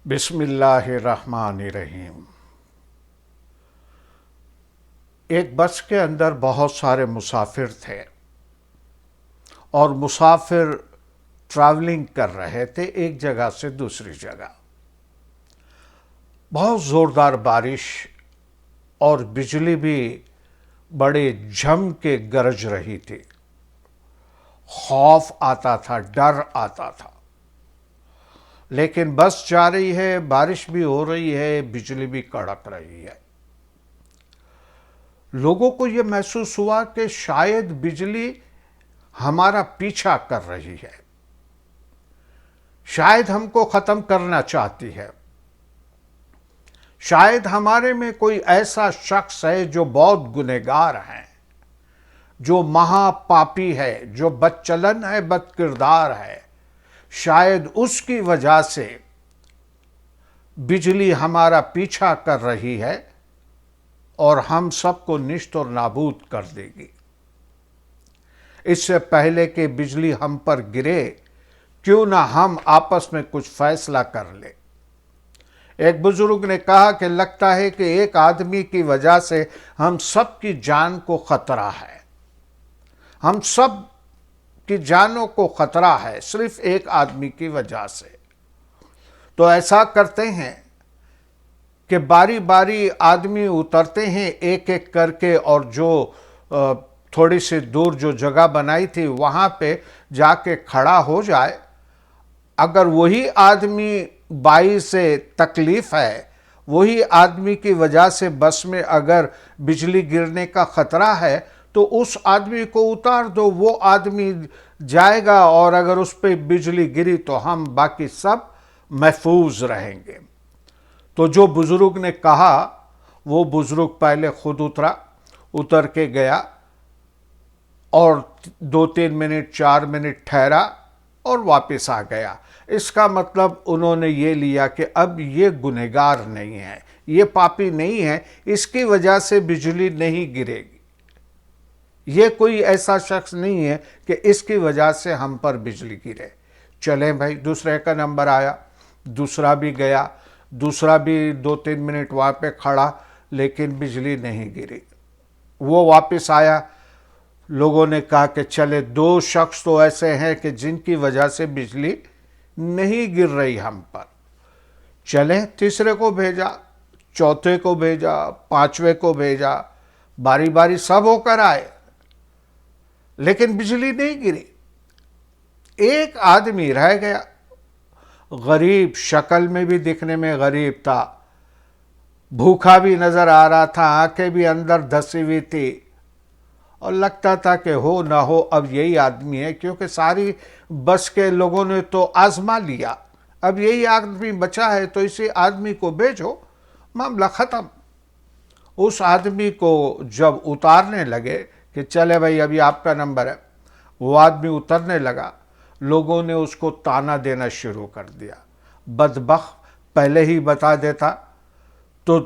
بسم اللہ الرحمن الرحیم۔ ایک بس کے اندر بہت سارے مسافر تھے اور مسافر ٹریولنگ کر رہے تھے ایک جگہ سے دوسری جگہ۔ بہت زوردار بارش اور بجلی بھی بڑے جھم کے گرج رہی تھی۔ خوف آتا تھا، ڈر آتا تھا، لیکن بس جا رہی ہے، بارش بھی ہو رہی ہے، بجلی بھی کڑک رہی ہے۔ لوگوں کو یہ محسوس ہوا کہ شاید بجلی ہمارا پیچھا کر رہی ہے، شاید ہم کو ختم کرنا چاہتی ہے، شاید ہمارے میں کوئی ایسا شخص ہے جو بہت گنہگار ہے، جو مہا پاپی ہے، جو بد چلن ہے، بد کردار ہے۔ شاید اس کی وجہ سے بجلی ہمارا پیچھا کر رہی ہے اور ہم سب کو نیست اور نابود کر دے گی۔ اس سے پہلے کہ بجلی ہم پر گرے، کیوں نہ ہم آپس میں کچھ فیصلہ کر لیں۔ ایک بزرگ نے کہا کہ لگتا ہے کہ ایک آدمی کی وجہ سے ہم سب کی جان کو خطرہ ہے، ہم سب کی جانوں کو خطرہ ہے صرف ایک آدمی کی وجہ سے۔ تو ایسا کرتے ہیں کہ باری باری آدمی اترتے ہیں ایک ایک کر کے، اور جو تھوڑی سی دور جو جگہ بنائی تھی وہاں پہ جا کے کھڑا ہو جائے۔ اگر وہی آدمی باعث تکلیف ہے، وہی آدمی کی وجہ سے بس میں اگر بجلی گرنے کا خطرہ ہے، تو اس آدمی کو اتار دو، وہ آدمی جائے گا، اور اگر اس پہ بجلی گری تو ہم باقی سب محفوظ رہیں گے۔ تو جو بزرگ نے کہا، وہ بزرگ پہلے خود اتر کے گیا اور 2-3 منٹ 4 منٹ ٹھہرا اور واپس آ گیا۔ اس کا مطلب انہوں نے یہ لیا کہ اب یہ گنہگار نہیں ہے، یہ پاپی نہیں ہے، اس کی وجہ سے بجلی نہیں گرے گی۔ یہ کوئی ایسا شخص نہیں ہے کہ اس کی وجہ سے ہم پر بجلی گرے۔ چلیں بھائی، دوسرے کا نمبر آیا، دوسرا بھی گیا، دوسرا بھی 2-3 منٹ وہاں پہ کھڑا، لیکن بجلی نہیں گری۔ وہ واپس آیا، لوگوں نے کہا کہ چلے 2 شخص تو ایسے ہیں کہ جن کی وجہ سے بجلی نہیں گر رہی ہم پر۔ چلیں تیسرے کو بھیجا، چوتھے کو بھیجا، 5ویں کو بھیجا، باری باری سب ہو کر آئے، لیکن بجلی نہیں گری۔ ایک آدمی رہ گیا، غریب، شکل میں بھی دکھنے میں غریب تھا، بھوکا بھی نظر آ رہا تھا، آنکھیں بھی اندر دھسی ہوئی تھی، اور لگتا تھا کہ ہو نہ ہو اب یہی آدمی ہے، کیونکہ ساری بس کے لوگوں نے تو آزما لیا، اب یہی آدمی بچا ہے تو اسی آدمی کو بھیجو، معاملہ ختم۔ اس آدمی کو جب اتارنے لگے کہ چلے بھائی ابھی آپ کا نمبر ہے، وہ آدمی اترنے لگا، لوگوں نے اس کو تانا دینا شروع کر دیا۔ بدبخت، پہلے ہی بتا دیتا تو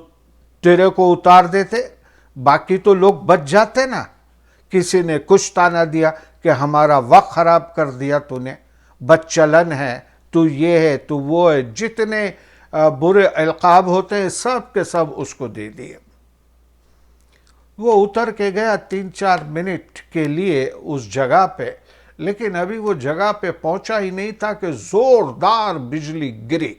تیرے کو اتار دیتے، باقی تو لوگ بچ جاتے نا۔ کسی نے کچھ تانا دیا کہ ہمارا وقت خراب کر دیا تو نے، بد چلن ہے تو، یہ ہے تو وہ ہے، جتنے برے القاب ہوتے ہیں سب کے سب اس کو دے دیے۔ وہ اتر کے گیا 3-4 منٹ کے لیے اس جگہ پہ، لیکن ابھی وہ جگہ پہ پہنچا ہی نہیں تھا کہ زوردار بجلی گری،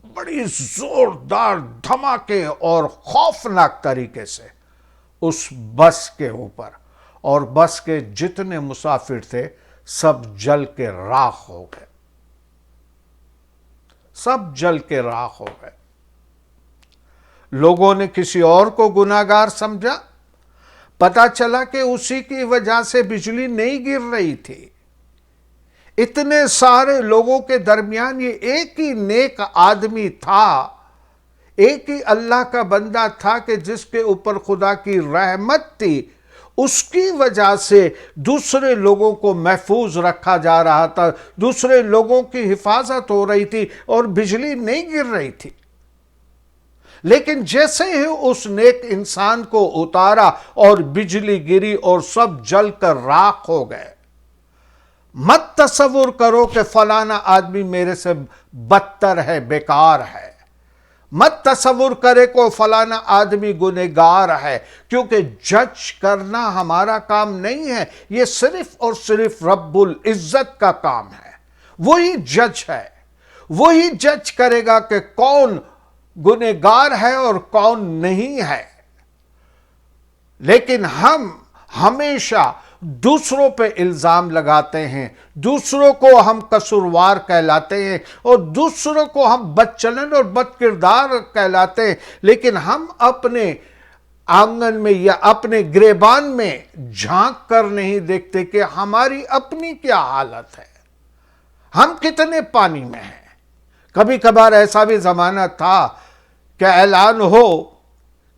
بڑی زوردار دھماکے اور خوفناک طریقے سے اس بس کے اوپر، اور بس کے جتنے مسافر تھے سب جل کے راکھ ہو گئے، سب جل کے راکھ ہو گئے۔ لوگوں نے کسی اور کو گناہگار سمجھا، پتا چلا کہ اسی کی وجہ سے بجلی نہیں گر رہی تھی۔ اتنے سارے لوگوں کے درمیان یہ ایک ہی نیک آدمی تھا، ایک ہی اللہ کا بندہ تھا کہ جس کے اوپر خدا کی رحمت تھی، اس کی وجہ سے دوسرے لوگوں کو محفوظ رکھا جا رہا تھا، دوسرے لوگوں کی حفاظت ہو رہی تھی اور بجلی نہیں گر رہی تھی۔ لیکن جیسے ہی اس نیک انسان کو اتارا اور بجلی گری اور سب جل کر راکھ ہو گئے، مت تصور کرو کہ فلانا آدمی میرے سے بدتر ہے، بیکار ہے۔ مت تصور کرے کو فلانا آدمی گنہگار ہے، کیونکہ جج کرنا ہمارا کام نہیں ہے، یہ صرف اور صرف رب العزت کا کام ہے۔ وہی جج ہے، وہی جج کرے گا کہ کون گنہگار ہے اور کون نہیں ہے۔ لیکن ہم ہمیشہ دوسروں پہ الزام لگاتے ہیں، دوسروں کو ہم قصوروار کہلاتے ہیں، اور دوسروں کو ہم بدچلن اور بد کردار کہلاتے ہیں، لیکن ہم اپنے آنگن میں یا اپنے گریبان میں جھانک کر نہیں دیکھتے کہ ہماری اپنی کیا حالت ہے، ہم کتنے پانی میں ہیں۔ کبھی کبھار ایسا بھی زمانہ تھا کہ اعلان ہو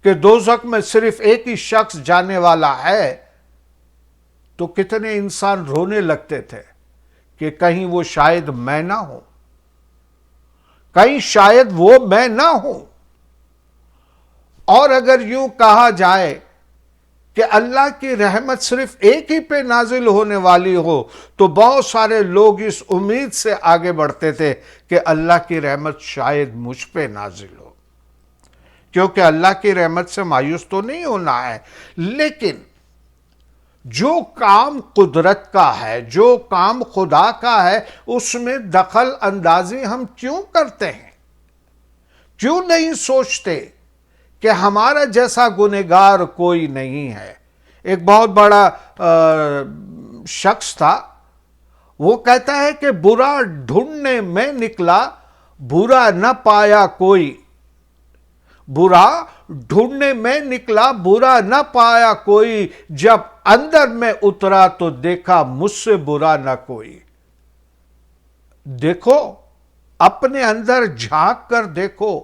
کہ دوزخ میں صرف ایک ہی شخص جانے والا ہے، تو کتنے انسان رونے لگتے تھے کہ کہیں وہ شاید میں نہ ہوں، کہیں شاید وہ میں نہ ہوں۔ اور اگر یوں کہا جائے کہ اللہ کی رحمت صرف ایک ہی پہ نازل ہونے والی ہو، تو بہت سارے لوگ اس امید سے آگے بڑھتے تھے کہ اللہ کی رحمت شاید مجھ پہ نازل ہو، کیونکہ اللہ کی رحمت سے مایوس تو نہیں ہونا ہے، لیکن جو کام قدرت کا ہے، جو کام خدا کا ہے، اس میں دخل اندازی ہم کیوں کرتے ہیں؟ کیوں نہیں سوچتے کہ ہمارا جیسا گنہگار کوئی نہیں ہے؟ ایک بہت بڑا شخص تھا، وہ کہتا ہے کہ برا ڈھونڈنے میں نکلا، برا نہ پایا کوئی، برا ڈھونڈنے میں نکلا، برا نہ پایا کوئی، جب اندر میں اترا تو دیکھا مجھ سے برا نہ کوئی۔ دیکھو، اپنے اندر جھانک کر دیکھو،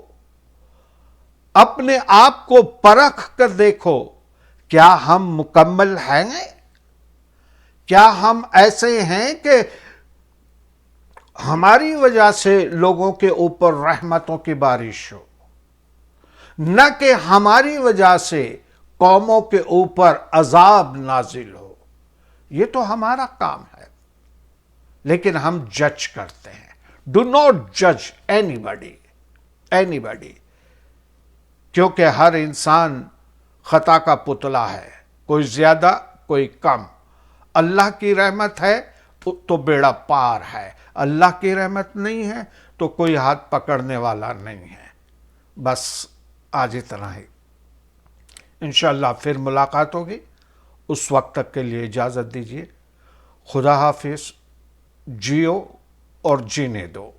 اپنے آپ کو پرکھ کر دیکھو، کیا ہم مکمل ہیں؟ کیا ہم ایسے ہیں کہ ہماری وجہ سے لوگوں کے اوپر رحمتوں کی بارش ہو، نہ کہ ہماری وجہ سے قوموں کے اوپر عذاب نازل ہو؟ یہ تو ہمارا کام ہے، لیکن ہم جج کرتے ہیں۔ ڈو ناٹ جج اینی باڈی، کیونکہ ہر انسان خطا کا پتلا ہے، کوئی زیادہ کوئی کم۔ اللہ کی رحمت ہے تو بیڑا پار ہے، اللہ کی رحمت نہیں ہے تو کوئی ہاتھ پکڑنے والا نہیں ہے۔ بس آج اتنا ہی، انشاءاللہ پھر ملاقات ہوگی، اس وقت تک کے لیے اجازت دیجیے۔ خدا حافظ، جیو اور جینے دو۔